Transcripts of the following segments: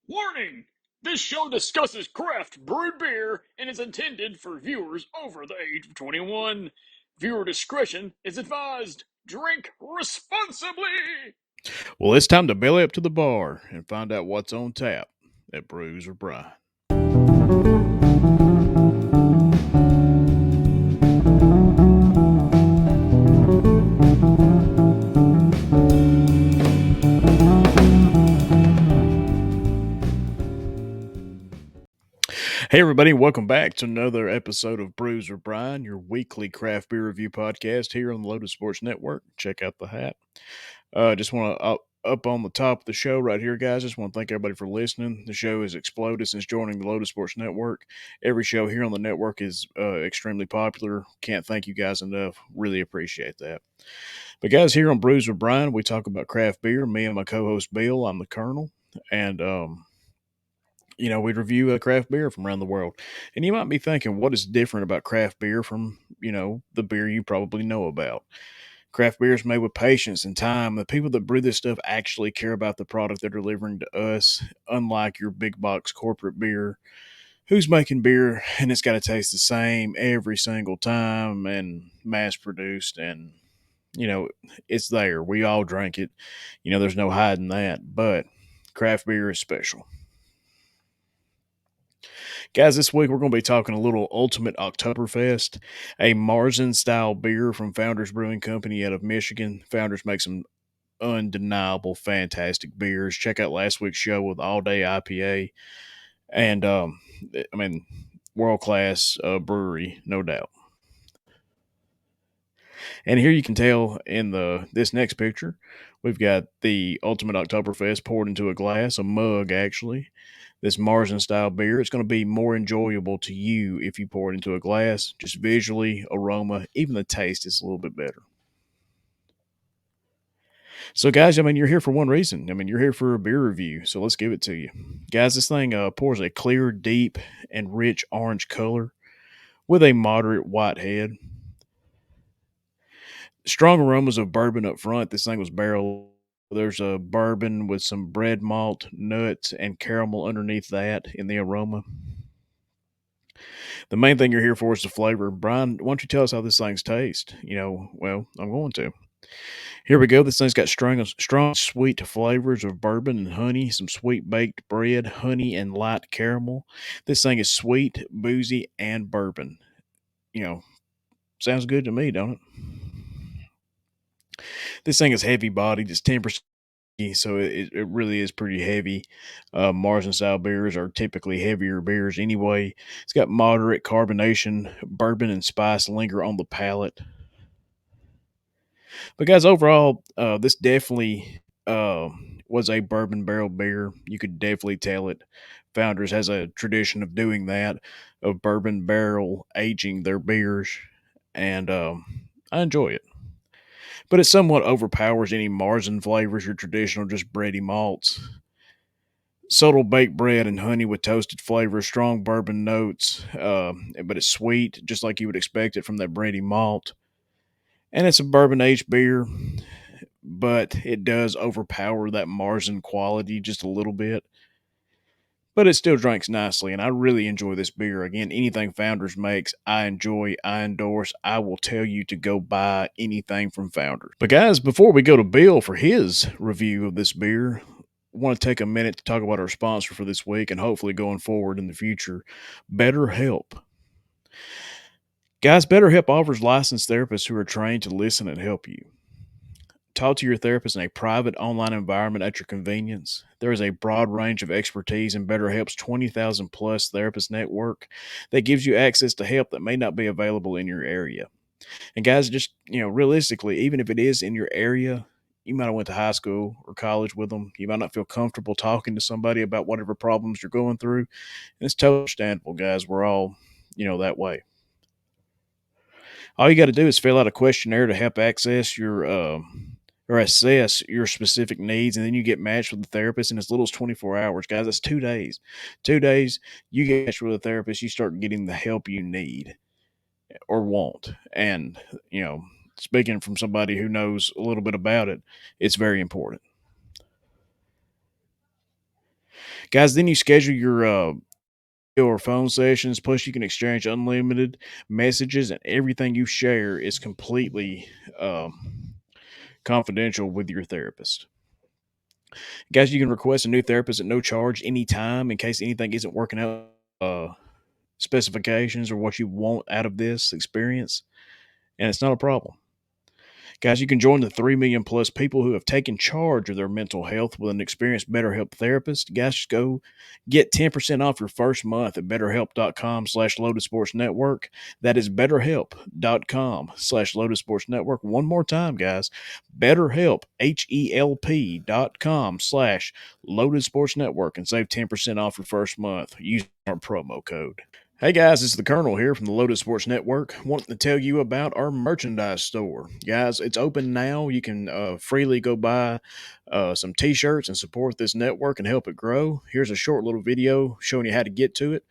Warning! This show discusses craft brewed beer and is intended for viewers over the age of 21. Viewer discretion is advised. Drink responsibly! Well, it's time to belly up to the bar and find out what's on tap at Brews or Brine. Hey, everybody, welcome back to another episode of Brews or Brine, your weekly craft beer review podcast here on the Lotus Sports Network. Check out the hat. Just want to up on the top of the show right here, guys. Just want to thank everybody for listening. The show has exploded since joining the Lotus Sports Network. Every show here on the network is extremely popular. Can't thank you guys enough. Really appreciate that. But guys, here on Brews with Brian, we talk about craft beer. Me and my co-host Bill, I'm the Colonel, and we review a craft beer from around the world. And you might be thinking, what is different about craft beer from the beer you probably know about? Craft beer is made with patience and time. The people that brew this stuff actually care about the product they're delivering to us, unlike your big box corporate beer, who's making beer and it's got to taste the same every single time and mass produced and it's there. We all drink it. There's no hiding that. But craft beer is special. Guys, this week we're going to be talking a little Ultimate Oktoberfest, a Marzen style beer from Founders Brewing Company out of Michigan. Founders make some undeniable, fantastic beers. Check out last week's show with All Day IPA. And, world class brewery, no doubt. And here you can tell in this next picture, we've got the Ultimate Oktoberfest poured into a glass, a mug actually. This Marzen style beer, it's going to be more enjoyable to you if you pour it into a glass. Just visually, aroma, even the taste is a little bit better. So, guys, you're here for one reason. You're here for a beer review. So let's give it to you, guys. This thing pours a clear, deep, and rich orange color with a moderate white head. Strong aromas of bourbon up front. This thing was barrel. There's a bourbon with some bread malt, nuts, and caramel underneath that in the aroma. The main thing you're here for is the flavor. Brian, why don't you tell us how this thing's taste? Well, I'm going to. Here we go. This thing's got strong, sweet flavors of bourbon and honey, some sweet baked bread, honey, and light caramel. This thing is sweet, boozy, and bourbon. Sounds good to me, don't it? This thing is heavy bodied. It's 10%. So it really is pretty heavy. Marzen style beers are typically heavier beers anyway. It's got moderate carbonation. Bourbon and spice linger on the palate. But guys, overall, this definitely was a bourbon barrel beer. You could definitely tell it. Founders has a tradition of doing that, of bourbon barrel aging their beers, and I enjoy it. But it somewhat overpowers any Marzen flavors, your traditional just bready malts. Subtle baked bread and honey with toasted flavors, strong bourbon notes, but it's sweet, just like you would expect it from that bready malt. And it's a bourbon aged beer, but it does overpower that Marzen quality just a little bit. But it still drinks nicely, and I really enjoy this beer. Again, anything Founders makes, I enjoy, I endorse. I will tell you to go buy anything from Founders. But guys, before we go to Bill for his review of this beer, I want to take a minute to talk about our sponsor for this week and hopefully going forward in the future, BetterHelp. Guys, BetterHelp offers licensed therapists who are trained to listen and help you. Talk to your therapist in a private online environment at your convenience. There is a broad range of expertise in BetterHelp's 20,000 plus therapist network that gives you access to help that may not be available in your area. And guys, just, realistically, even if it is in your area, you might have went to high school or college with them. You might not feel comfortable talking to somebody about whatever problems you're going through. And it's totally understandable, guys. We're all, that way. All you got to do is fill out a questionnaire to help access your or assess your specific needs, and then you get matched with a therapist in as little as 24 hours. Guys, that's 2 days. 2 days, you get matched with a therapist, you start getting the help you need or want. And, speaking from somebody who knows a little bit about it, it's very important. Guys, then you schedule your phone sessions. Plus, you can exchange unlimited messages, and everything you share is completely confidential with your therapist. Guys, you can request a new therapist at no charge anytime in case anything isn't working out. Specifications or what you want out of this experience, and it's not a problem. Guys, you can join the 3 million plus people who have taken charge of their mental health with an experienced BetterHelp therapist. Guys, just go get 10% off your first month at betterhelp.com/Lotus Sports Network. That is betterhelp.com/Lotus Sports Network. One more time, guys. BetterHelp, HELP.com/Lotus Sports Network and save 10% off your first month using our promo code. Hey guys, it's the Colonel here from the Lotus Sports Network. Wanting to tell you about our merchandise store. Guys, it's open now. You can freely go buy some t shirts and support this network and help it grow. Here's a short little video showing you how to get to it.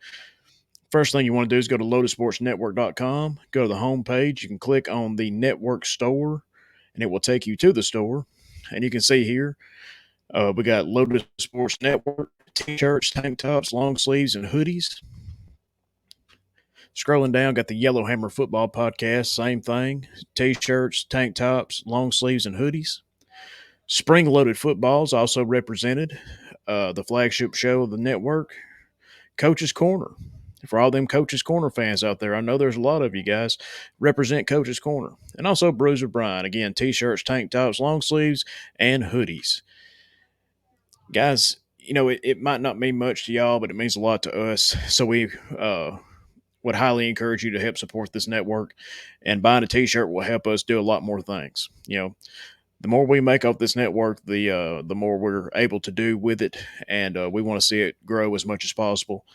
First thing you want to do is go to lotusportsnetwork.com, go to the home page. You can click on the network store, and it will take you to the store. And you can see here we got Lotus Sports Network t shirts, tank tops, long sleeves, and hoodies. Scrolling down, got the Yellowhammer Football Podcast, same thing. T-shirts, tank tops, long sleeves, and hoodies. Spring Loaded Footballs also represented. The flagship show of the network, Coach's Corner. For all them Coach's Corner fans out there, I know there's a lot of you guys. Represent Coach's Corner. And also Brews with Brian. Again, T-shirts, tank tops, long sleeves, and hoodies. Guys, you know, it might not mean much to y'all, but it means a lot to us. So we would highly encourage you to help support this network. And buying a T-shirt will help us do a lot more things. You know, the more we make off this network, the more we're able to do with it, and we want to see it grow as much as possible.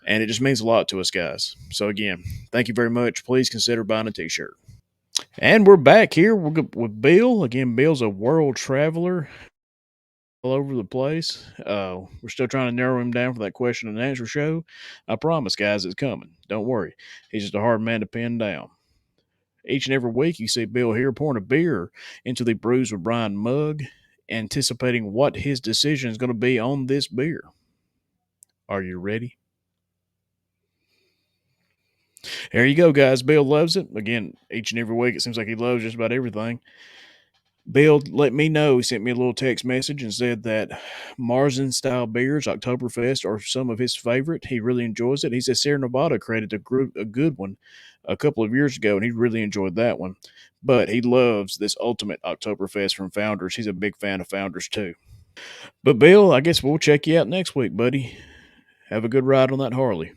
And it just means a lot to us, guys. So again, thank you very much. Please consider buying a T-shirt. And we're back here with Bill. Again, Bill's a world traveler all over the place. We're still trying to narrow him down for that question and answer show. I promise, guys, it's coming. Don't worry. He's just a hard man to pin down. Each and every week, you see Bill here pouring a beer into the Brews with Brian mug, anticipating what his decision is going to be on this beer. Are you ready? There you go, guys. Bill loves it. Again, each and every week, it seems like he loves just about everything. Bill let me know. He sent me a little text message and said that Marzen style beers, Oktoberfest, are some of his favorite. He really enjoys it. He said Sierra Nevada created a good one a couple of years ago, and he really enjoyed that one. But he loves this ultimate Oktoberfest from Founders. He's a big fan of Founders too. But Bill, I guess we'll check you out next week, buddy. Have a good ride on that Harley.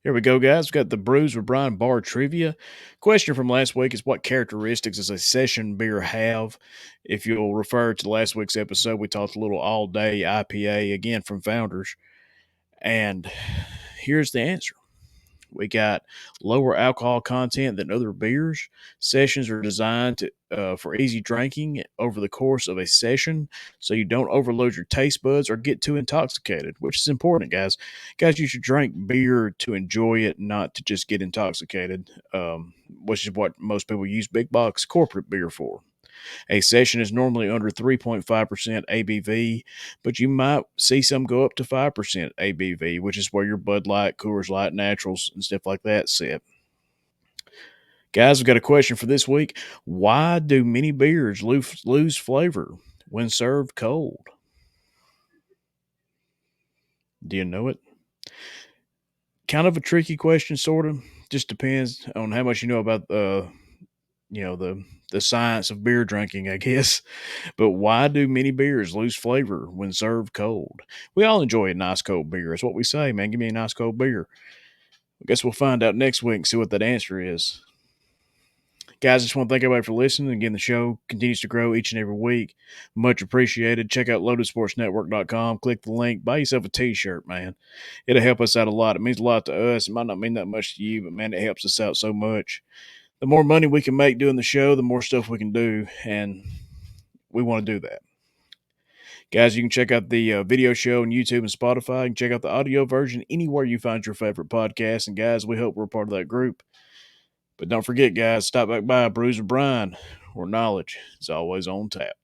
Here we go, guys. We've got the Brews with Brian Bar Trivia. Question from last week is what characteristics does a session beer have? If you'll refer to last week's episode, we talked a little all day IPA again from Founders. And here's the answer. We got lower alcohol content than other beers. Sessions are designed for easy drinking over the course of a session, so you don't overload your taste buds or get too intoxicated, which is important, guys. Guys, you should drink beer to enjoy it, not to just get intoxicated, which is what most people use big box corporate beer for. A session is normally under 3.5% ABV, but you might see some go up to 5% ABV, which is where your Bud Light, Coors Light, Naturals, and stuff like that sit. Guys, we've got a question for this week. Why do many beers lose flavor when served cold? Do you know it? Kind of a tricky question, sort of. Just depends on how much you know about the science of beer drinking, I guess. But why do many beers lose flavor when served cold? We all enjoy a nice cold beer. It's what we say, man. Give me a nice cold beer. I guess we'll find out next week and see what that answer is. Guys, I just want to thank everybody for listening. Again, the show continues to grow each and every week. Much appreciated. Check out lotusportsnetwork.com. Click the link. Buy yourself a t-shirt, man. It'll help us out a lot. It means a lot to us. It might not mean that much to you, but, man, it helps us out so much. The more money we can make doing the show, the more stuff we can do, and we want to do that. Guys, you can check out the video show on YouTube and Spotify. You can check out the audio version anywhere you find your favorite podcast. And, guys, we hope we're part of that group. But don't forget, guys, stop back by Brews with Brian, where knowledge is always on tap.